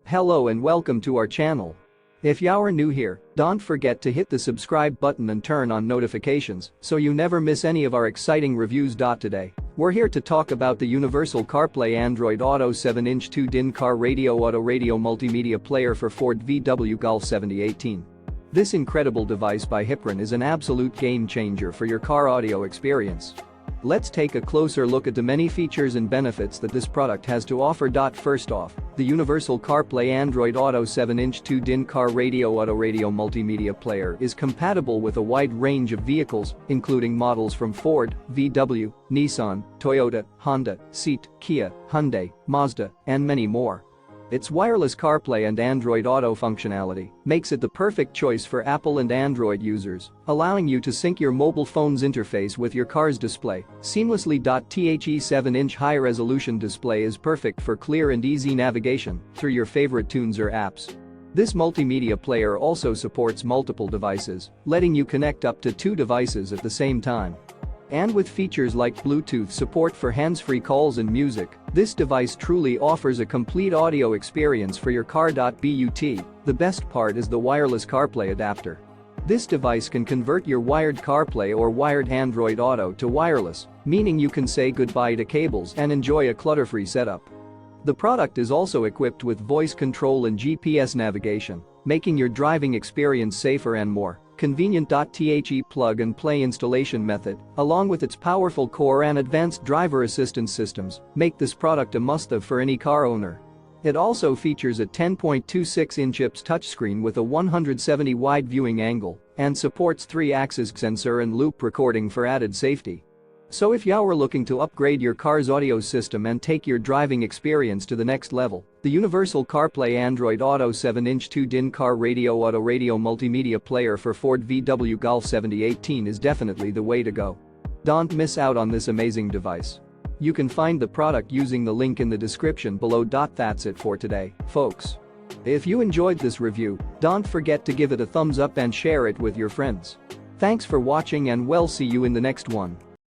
Hello and welcome to our channel. If you're new here, don't forget to hit the subscribe button and turn on notifications so you never miss any of our exciting reviews. Today, we're here to talk about the Universal CarPlay Android Auto 7-inch 2-DIN car radio Autoradio multimedia player for Ford VW Golf 7018. This incredible device by Hyperen is an absolute game changer for your car audio experience. Let's take a closer look at the many features and benefits that this product has to offer. First off, the Universal CarPlay Android Auto 7-inch 2-DIN car radio Autoradio multimedia player is compatible with a wide range of vehicles, including models from Ford, VW, Nissan, Toyota, Honda, Seat, Kia, Hyundai, Mazda, and many more. Its wireless CarPlay and Android Auto functionality makes it the perfect choice for Apple and Android users, allowing you to sync your mobile phone's interface with your car's display seamlessly. The 7-inch high-resolution display is perfect for clear and easy navigation through your favorite tunes or apps. This multimedia player also supports multiple devices, letting you connect up to 2 devices at the same time. And with features like Bluetooth support for hands-free calls and music, this device truly offers a complete audio experience for your car. But the best part is the wireless CarPlay adapter. This device can convert your wired CarPlay or wired Android Auto to wireless, meaning you can say goodbye to cables and enjoy a clutter-free setup. The product is also equipped with voice control and GPS navigation, making your driving experience safer and more convenient. The plug-and-play installation method, along with its powerful core and advanced driver assistance systems, make this product a must-have for any car owner. It also features a 10.26-inch IPS touchscreen with a 170 wide viewing angle and supports 3-axis sensor and loop recording for added safety. So if you're looking to upgrade your car's audio system and take your driving experience to the next level, the Universal CarPlay Android Auto 7-inch 2-DIN car radio Autoradio multimedia player for Ford VW Golf 7018 is definitely the way to go. Don't miss out on this amazing device. You can find the product using the link in the description below. That's it for today, folks. If you enjoyed this review, don't forget to give it a thumbs up and share it with your friends. Thanks for watching and we'll see you in the next one.